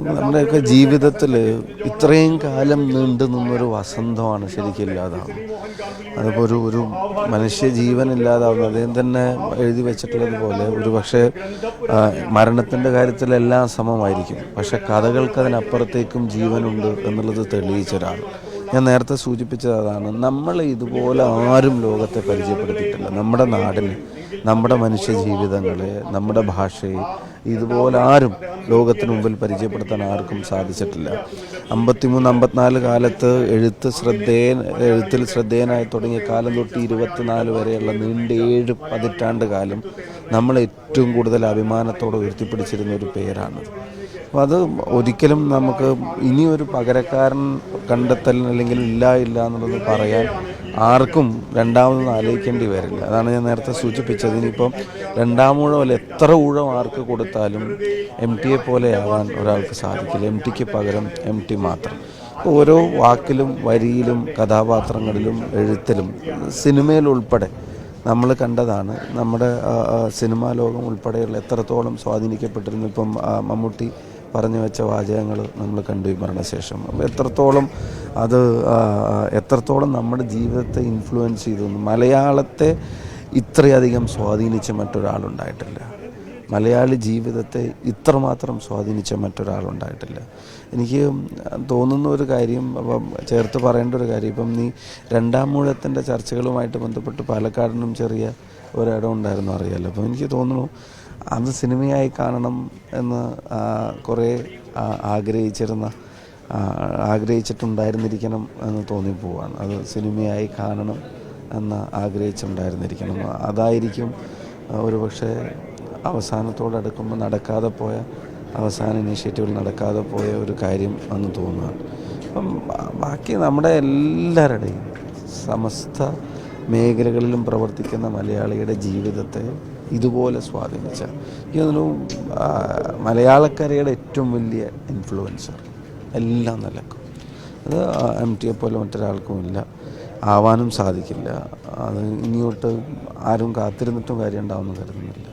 നമ്മുടെയൊക്കെ ജീവിതത്തിൽ ഇത്രയും കാലം നീണ്ടു നിന്നൊരു വസന്തമാണ് ശരിക്കും ഇല്ലാതാവുന്നത്. അതിപ്പോൾ ഒരു മനുഷ്യ ജീവൻ ഇല്ലാതാവുന്നത് അദ്ദേഹം തന്നെ എഴുതി വെച്ചിട്ടുള്ളത് പോലെ ഒരു പക്ഷേ മരണത്തിൻ്റെ കാര്യത്തിലെല്ലാം സമമായിരിക്കും, പക്ഷെ കഥകൾക്ക് അതിനപ്പുറത്തേക്കും ജീവനുണ്ട് എന്നുള്ളത് തെളിയിച്ച ഒരാൾ. ഞാൻ നേരത്തെ സൂചിപ്പിച്ചത് അതാണ്. നമ്മളെ ഇതുപോലെ ആരും ലോകത്തെ പരിചയപ്പെടുത്തിയിട്ടില്ല. നമ്മുടെ നാടിനെ, നമ്മുടെ മനുഷ്യ ജീവിതങ്ങളെ, നമ്മുടെ ഭാഷയെ ഇതുപോലെ ആരും ലോകത്തിന് മുമ്പിൽ പരിചയപ്പെടുത്താൻ ആർക്കും സാധിച്ചിട്ടില്ല. 53-54 കാലത്ത് എഴുത്തിൽ ശ്രദ്ധേയനായി തുടങ്ങിയ കാലം തൊട്ട് 24 വരെയുള്ള നീണ്ട 7 പതിറ്റാണ്ട് കാലം നമ്മൾ ഏറ്റവും കൂടുതൽ അഭിമാനത്തോടെ ഉയർത്തിപ്പിടിച്ചിരുന്ന ഒരു പേരാണ്. അപ്പോൾ അത് ഒരിക്കലും നമുക്ക് ഇനിയൊരു പകരക്കാരൻ കണ്ടെത്തൽ അല്ലെങ്കിൽ ഇല്ല എന്നുള്ളത് പറയാൻ ആർക്കും രണ്ടാമത് ആലോചിക്കേണ്ടി വരില്ല. അതാണ് ഞാൻ നേരത്തെ സൂചിപ്പിച്ചത്. ഇനിയിപ്പം രണ്ടാമൂഴം അല്ല, എത്ര ഊഴം ആർക്ക് കൊടുത്താലും MT പോലെ ആവാൻ ഒരാൾക്ക് സാധിക്കില്ല. MT പകരം MT മാത്രം. ഓരോ വാക്കിലും വരിയിലും കഥാപാത്രങ്ങളിലും എഴുത്തിലും സിനിമയിലുൾപ്പെടെ നമ്മൾ കണ്ടതാണ്. നമ്മുടെ സിനിമാ ലോകം ഉൾപ്പെടെയുള്ള എത്രത്തോളം സ്വാധീനിക്കപ്പെട്ടിരുന്നു. ഇപ്പം മമ്മൂട്ടി പറഞ്ഞു വെച്ച വാചകങ്ങൾ നമ്മൾ കണ്ടു ഈ മരണശേഷം. എത്രത്തോളം നമ്മുടെ ജീവിതത്തെ ഇൻഫ്ലുവൻസ് ചെയ്തു. മലയാളത്തെ ഇത്രയധികം സ്വാധീനിച്ച മറ്റൊരാളുണ്ടായിട്ടില്ല. മലയാളി ജീവിതത്തെ ഇത്രമാത്രം സ്വാധീനിച്ച മറ്റൊരാളുണ്ടായിട്ടില്ല. എനിക്ക് തോന്നുന്ന ഒരു കാര്യം, അപ്പം ചേർത്ത് പറയേണ്ട ഒരു കാര്യം, ഇപ്പം നീ രണ്ടാമൂഴത്തിൻ്റെ ചർച്ചകളുമായിട്ട് ബന്ധപ്പെട്ട് പാലക്കാടിനും ചെറിയ ഒരിടം ഉണ്ടായിരുന്നു, അറിയാമല്ലോ. അപ്പം എനിക്ക് തോന്നുന്നു അത് സിനിമയായി കാണണം എന്ന് കുറേ ആഗ്രഹിച്ചിട്ടുണ്ടായിരുന്നിരിക്കണം എന്ന് തോന്നിപ്പോവാണ്. അത് സിനിമയായി കാണണം എന്ന് ആഗ്രഹിച്ചിട്ടുണ്ടായിരുന്നിരിക്കണം. അതായിരിക്കും ഒരു പക്ഷേ അവസാനത്തോടടുക്കുമ്പോൾ അവസാന ഇനീഷ്യേറ്റീവിൽ നടക്കാതെ പോയ ഒരു കാര്യം എന്ന് തോന്നുകയാണ്. അപ്പം ബാക്കി നമ്മുടെ എല്ലാവരുടെയും സമസ്ത മേഖലകളിലും പ്രവർത്തിക്കുന്ന മലയാളിയുടെ ജീവിതത്തെ ഇതുപോലെ സ്വാധീനിച്ച, ഇതിനു മലയാളക്കരയുടെ ഏറ്റവും വലിയ ഇൻഫ്ലുവൻസർ എല്ലാം നിലക്കും. അത് MT പോലെ മറ്റൊരാൾക്കും ഇല്ല, ആവാനും സാധിക്കില്ല. അത് ഇനിയോട്ട് ആരും കാത്തിരുന്നിട്ടും കാര്യം ഉണ്ടാവുമെന്ന് കരുതുന്നില്ല.